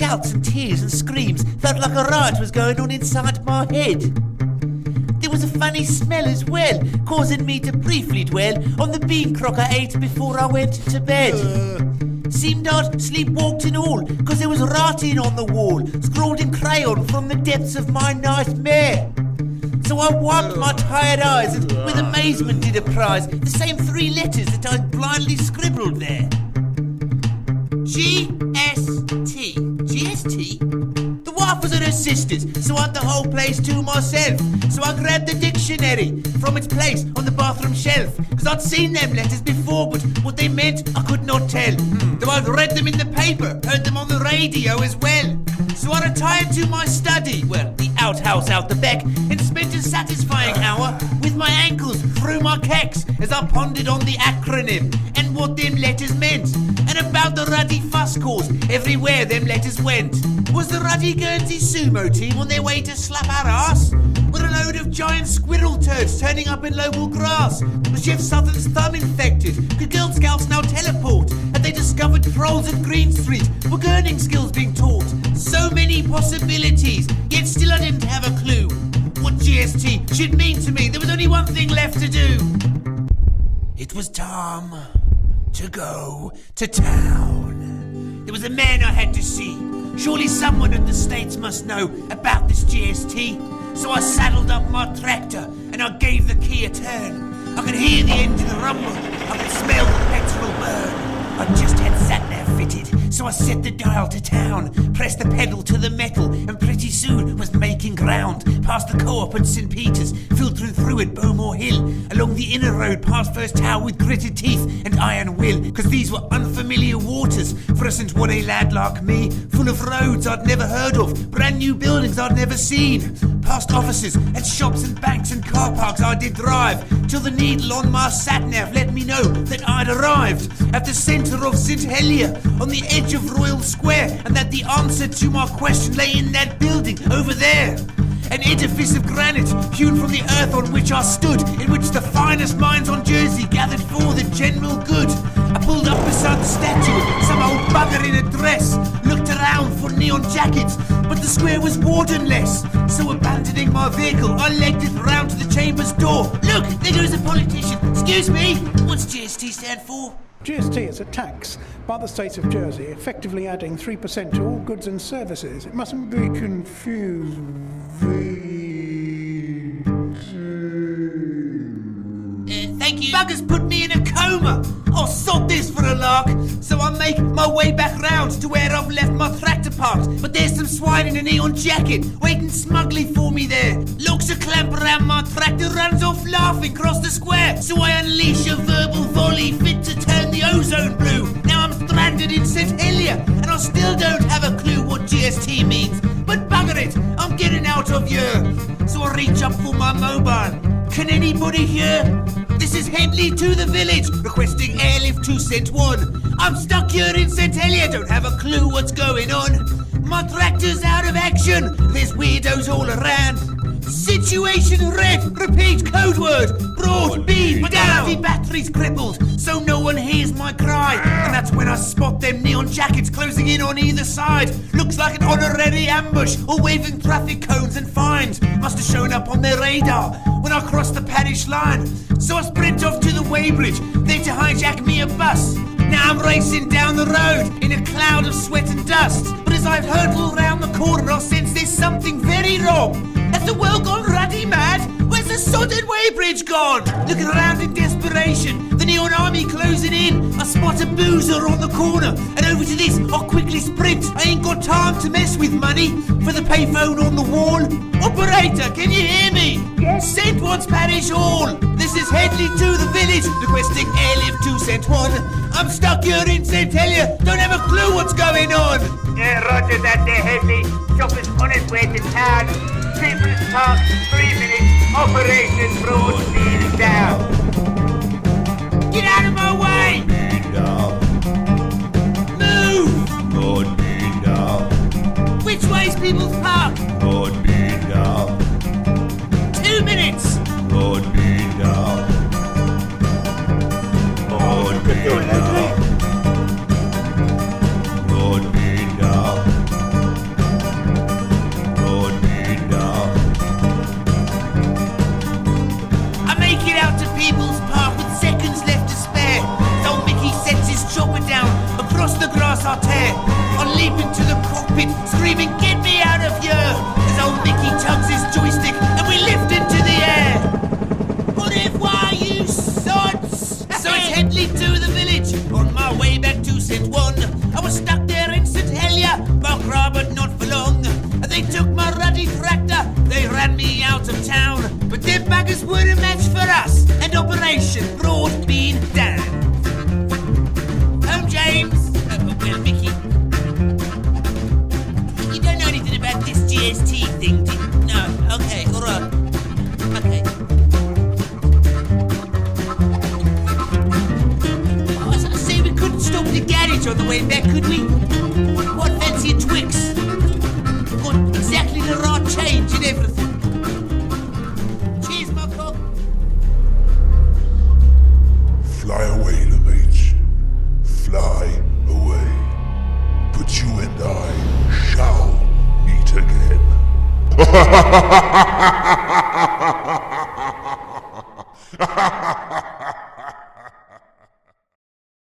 shouts and tears and screams felt like a riot was going on inside my head. There was a funny smell as well, causing me to briefly dwell on the bean crock I ate before I went to bed. Seemed I'd sleepwalked and all, 'cause there was writing on the wall, scrawled in crayon from the depths of my nightmare. So I wiped my tired eyes and with amazement did apprise the same 3 letters that I'd blindly scribbled there. G-S-T. G-S-T? The wife was at her sister's, so I had the whole place to myself. So I grabbed the dictionary from its place on the bathroom shelf, 'cause I'd seen them letters before, but what they meant I could not tell. Though I'd read them in the paper, heard them on the radio as well. So I retired to my study, well, the outhouse out the back, and spent a satisfying hour with my ankles through my kecks as I pondered on the acronym and what them letters meant, and about the ruddy fuss cause everywhere them letters went. Was the ruddy Guernsey sumo team on their way to slap our ass? Were a load of giant squirrel turds turning up in local grass? Was Jeff Southern's thumb infected? Could Girl Scouts now teleport? Had they discovered trolls at Green Street? Were gurning skills being taught? So many possibilities, yet still I didn't have a clue what GST should mean to me. There was only one thing left to do. It was time to go to town. There was a man I had to see. Surely someone in the States must know about this GST. So I saddled up my tractor and I gave the key a turn. I could hear the engine rumble. I could smell the petrol burn. I just had sat-nav fitted, so I set the dial to town, pressed the pedal to the metal, and pretty soon was making ground. Past the Co-op at St. Peter's, filtering through at Bowmore Hill, along the inner road past First Tower with gritted teeth and iron will, 'cause these were unfamiliar waters for a St. What a lad like me, full of roads I'd never heard of, brand new buildings I'd never seen. Past offices and shops and banks and car parks I did drive, till the needle on my sat-nav let me know that I'd arrived at the centre of St. Helier, on the edge of Royal Square, and that the answer to my question lay in that building over there. An edifice of granite hewn from the earth on which I stood, in which the finest minds on Jersey gathered for the general good. I pulled up beside the statue, some old bugger in a dress, looked around for neon jackets, but the square was wardenless. So abandoning my vehicle, I legged it round to the chamber's door. Look, there goes a politician. Excuse me, what's GST stand for? GST is a tax by the state of Jersey, effectively adding 3% to all goods and services. It mustn't be confused. Thank you. Buggers put me in a coma. I'll sod this for a lark. So I make my way back round to where I've left my tractor parked. But there's some swine in a neon jacket waiting smugly for me there. Looks a clamp around my tractor, runs off laughing across the square. So I unleash a verbal volley fit to turn the ozone blue. Now I'm stranded in St. Helier, and I still don't have a clue what GST means. But bugger it, I'm getting out of here. So I reach up for my mobile. Can anybody hear? This is Hedley to the village, requesting airlift to St. 1. I'm stuck here in St. Helier, don't have a clue what's going on. My tractor's out of action, there's weirdos all around. Situation red, repeat code word, broad beam down. The battery's crippled, so no one hears my cry. And that's when I spot them neon jackets closing in on either side. Looks like an honorary ambush, or waving traffic cones and fines. Must have shown up on their radar when I crossed the parish line. So I sprint off to the Weybridge, there to hijack me a bus. Now I'm racing down the road in a cloud of sweat and dust. But as I hurtle round the corner, I sense there's something very wrong. Has the world gone ruddy mad? Where's the sodded Weybridge gone? Looking around in desperation, the neon army closing in. I spot a boozer on the corner, and over to this I'll quickly sprint. I ain't got time to mess with money for the payphone on the wall. Operator, can you hear me? Yes. St. One's Parish Hall. This is Hedley to the village, requesting airlift to St. One. I'm stuck here in St. Helier, don't have a clue what's going on. Yeah, roger that there, Hedley. Chopper's on his way to town. People's Park, 3 minutes. Operation Broad Beam Down. Get out of my way! Move! Broad Beam Down. Which way's People's Park? Broad Beam Down. 2 minutes! Broad Beam Down. Broad Beam Down. Broad Beam Down. Burgers were a match for us, and Operation Broad Bean Dan. Home, James. Well, Mickey. You don't know anything about this GST thing, do you? No. Okay, all right. Okay. I say we couldn't stop the garage on the way back, could we? What fancy a Twix? Got exactly the right change and everything. Cheers, my cock. Fly away, Maistre. Fly away. But you and I shall meet again.